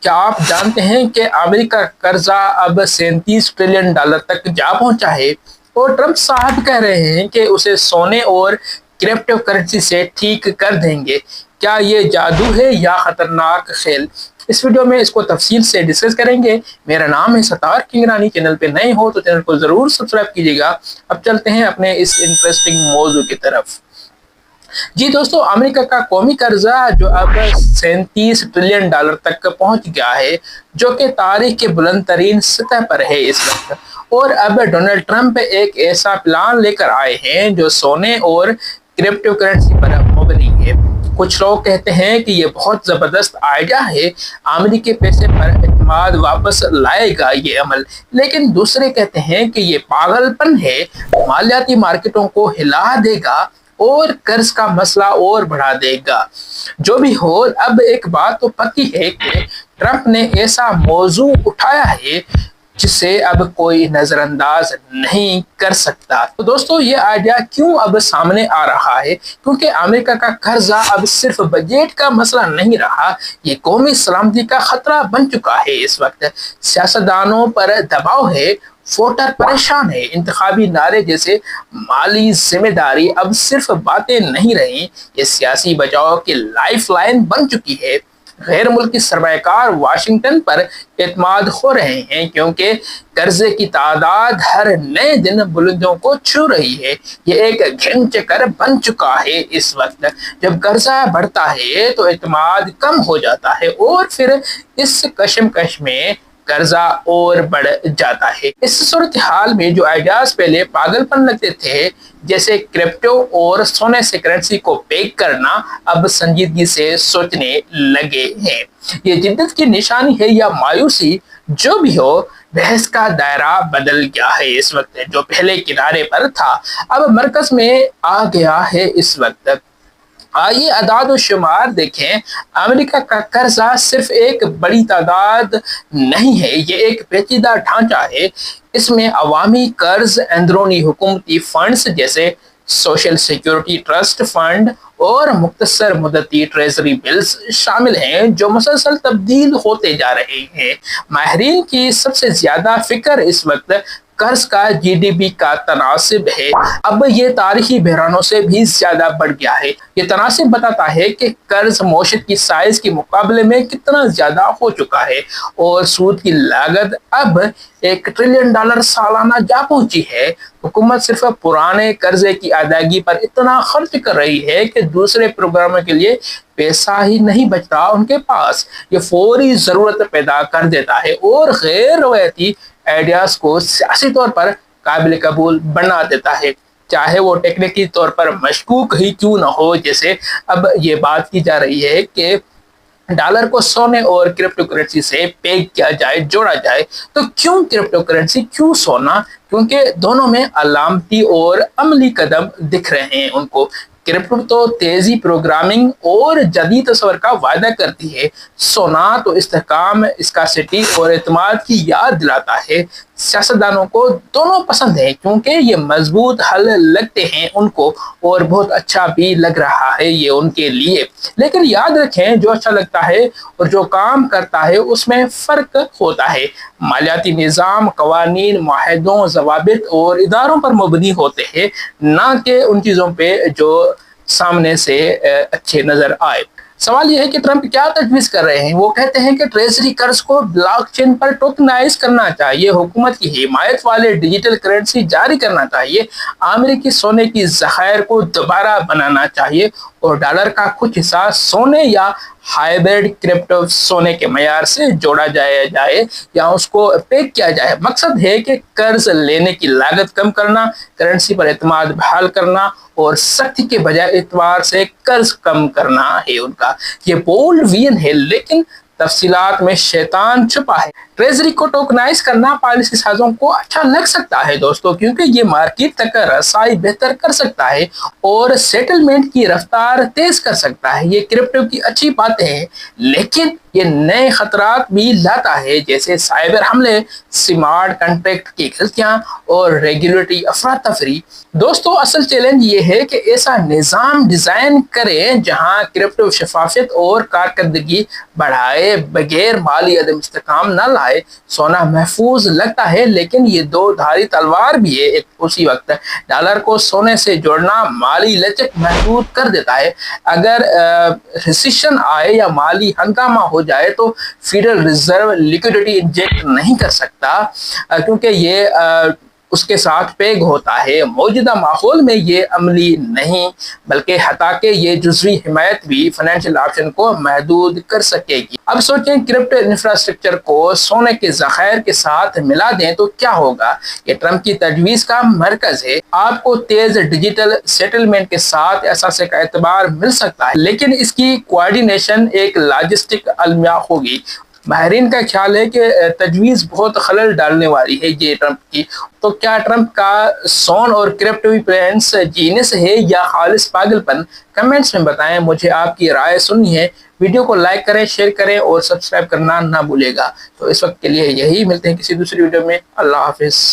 क्या आप जानते हैं कि अमेरिका का कर्जा अब $37 ट्रिलियन तक जा पहुंचा है और ट्रंप साहब कह रहे हैं कि उसे सोने और क्रिप्टो करेंसी से ठीक कर देंगे। क्या ये जादू है या खतरनाक खेल? इस वीडियो में इसको तफसील से डिस्कस करेंगे। मेरा नाम है सतार किंगरानी। चैनल पे नए हो तो चैनल को जरूर सब्सक्राइब कीजिएगा। अब चलते हैं अपने इस इंटरेस्टिंग मौजू की तरफ। जी दोस्तों, अमेरिका का कौमी कर्जा जो अब $37 ट्रिलियन तक पहुंच गया है, जो कि तारीख के बुलंद तरीन सतह पर है इस वक्त। और अब डोनाल्ड ट्रंप एक ऐसा प्लान लेकर आए हैं जो सोने और क्रिप्टो करेंसी पर मबनी है। कुछ लोग कहते हैं कि ये बहुत जबरदस्त आइडिया है, अमेरिकी पैसे पर एतमाद वापस लाएगा ये अमल। लेकिन दूसरे कहते हैं कि ये पागलपन है, मालियाती मार्केटों को हिला देगा और कर्ज का मसला और बढ़ा देगा। जो भी हो, अब एक बात तो पक्की है कि ट्रंप ने ऐसा मौजू उठाया है जिसे अब कोई नजरअंदाज नहीं कर सकता। तो दोस्तों, ये आइडिया क्यों अब सामने आ रहा है? क्योंकि अमेरिका का कर्जा अब सिर्फ बजट का मसला नहीं रहा, ये कौमी सलामती का खतरा बन चुका है। इस वक्त सियासतदानों पर दबाव है, वोटर परेशान है, इंतखाबी नारे जैसे माली जिम्मेदारी अब सिर्फ बातें नहीं रही, ये सियासी बचाव की लाइफलाइन बन चुकी है। गैर मुल्की सरमायाकार वाशिंगटन पर एतमाद हो रहे हैं क्योंकि कर्जे की तादाद हर नए दिन बुलंदियों को छू रही है। ये एक घिन चक्कर बन चुका है इस वक्त। जब कर्जा बढ़ता है तो एतमाद कम हो जाता है और फिर इस कशमकश में कर्जा और बढ़ जाता है। इस सूरत हाल में जो आइडियाज पहले पागलपन लगते थे, जैसे क्रिप्टो और सोने से करेंसी को पेग करना, अब संजीदगी से सोचने लगे हैं। ये जिद्दत की निशानी है या मायूसी, जो भी हो, बहस का दायरा बदल गया है इस वक्त। जो पहले किनारे पर था अब मरकज में आ गया है इस वक्त। आइए अदाद और शुमार देखें। अमेरिका का कर्जा सिर्फ एक बड़ी तादाद नहीं है, ये एक पेचीदा ढांचा है। इसमें अवामी कर्ज, अंदरूनी हुकूमती फंड्स जैसे सोशल सिक्योरिटी ट्रस्ट फंड और मुख्तसर मुद्दती ट्रेजरी बिल्स शामिल हैं, जो मुसलसल तब्दील होते जा रहे हैं। माहिरीन की सबसे ज्यादा फिक्र इस वक्त कर्ज का जीडीपी का तनासिब है। अब ये तारीखी बहरानों से भी ज्यादा बढ़ गया है। ये तनासिब बताता है कि कर्ज मौशत की साइज के मुकाबले में कितना ज्यादा हो चुका है और सूद की लागत अब $1 ट्रिलियन सालाना जा पहुंची है। हुकूमत सिर्फ पुराने कर्जे की अदायगी पर इतना खर्च कर रही है कि दूसरे प्रोग्रामों के लिए पैसा ही नहीं बचता उनके पास। ये फौरी जरूरत पैदा कर देता है और गैर रवायती आइडियाज को सियासी तौर पर काबिल कबूल बना देता है, चाहे वो टेक्निकी तौर पर मशकूक ही क्यों ना हो। जैसे अब ये बात की जा रही है कि डॉलर को सोने और क्रिप्टो करेंसी से पेग किया जाए, जोड़ा जाए। तो क्यों क्रिप्टो करेंसी, क्यों सोना? क्योंकि दोनों में अलामती और अमली कदम दिख रहे हैं उनको। क्रिप्टो तो तेजी, प्रोग्रामिंग और जदीद तस्वर का वायदा करती है। सोना तो इस्तेहकाम, स्कार्सिटी और एतमाद की याद दिलाता है। सियासतदानों को दोनों पसंद है क्योंकि ये मजबूत हल लगते हैं उनको और बहुत अच्छा भी लग रहा है ये उनके लिए। लेकिन याद रखें, जो अच्छा लगता है और जो काम करता है उसमें फ़र्क होता है। मालियाती निज़ाम कवानीन, मुआहदों, ज़वाबित और इदारों पर मबनी होते हैं, ना कि उन चीज़ों पे जो सामने से अच्छे नज़र आए। सवाल यह है कि ट्रंप क्या तजवीज़ कर रहे हैं। वो कहते हैं कि ट्रेजरी कर्ज को ब्लॉकचेन पर टोकनाइज करना चाहिए, हुकूमत की हिमायत वाले डिजिटल करेंसी जारी करना चाहिए, अमेरिकी सोने की ज़खायर को दोबारा बनाना चाहिए और डॉलर का कुछ हिस्सा सोने या हाइब्रिड क्रिप्टो सोने के मयार से जोड़ा जाए या उसको पेग किया जाए। मकसद है कि कर्ज लेने की लागत कम करना, करेंसी पर एतमाद बहाल करना और सख्ती के बजाय एतबार से कर्ज कम करना है उनका। ये बोल्ड विजन है, लेकिन तफसीलात में शैतान छुपा है। ट्रेजरी को टोकनाइज करना पॉलिसी साजों को अच्छा लग सकता है दोस्तों, क्योंकि ये मार्केट तक रसाई बेहतर कर सकता है और सेटलमेंट की रफ्तार तेज कर सकता है। ये क्रिप्टो की अच्छी बातें हैं, लेकिन ये नए खतरात भी लाता है, जैसे साइबर हमले, स्मार्ट कॉन्ट्रैक्ट की गलतियां और रेगुलेटरी अफरा तफरी। दोस्तों असल चैलेंज ये है कि ऐसा निज़ाम डिज़ाइन करें जहां क्रिप्टो शफाफियत और कारकर्दगी बढ़ाए बगैर माली अदम इस्तेकाम न लाए। सोना महफूज लगता है, लेकिन ये दो धारी तलवार भी है। एक उसी वक्त डॉलर को सोने से जोड़ना माली लचक महदूद कर देता है। अगर रिसेशन आए या माली हंगामा हो जाए तो फेडरल रिजर्व लिक्विडिटी इंजेक्ट नहीं कर सकता, क्योंकि ये उसके साथ पेग होता है। मौजूदा माहौल में ये अमली नहीं, बल्कि हता के ये जुज़वी हिमायत भी फाइनेंशियल ऑप्शन को महदूद कर सकेगी। अब सोचें, क्रिप्टो इंफ्रास्ट्रक्चर को सोने के ज़खायर के साथ मिला दें तो क्या होगा। ये ट्रम्प की तजवीज़ का मरकज है। आपको तेज़ डिजिटल सेटलमेंट के साथ एहसास का एतबार मिल सकता है, लेकिन इसकी कोऑर्डिनेशन एक लॉजिस्टिक अलमिया होगी। माहरीन का ख्याल है कि तजवीज़ बहुत खलल डालने वाली है ये ट्रंप की। तो क्या ट्रंप का सोन और क्रिप्टो प्लान्स जीनियस है या खालिस पागलपन? कमेंट्स में बताएं। मुझे आपकी राय सुननी है। वीडियो को लाइक करें, शेयर करें और सब्सक्राइब करना ना भूलेगा। तो इस वक्त के लिए यही, मिलते हैं किसी दूसरी वीडियो में। अल्लाह हाफिज़।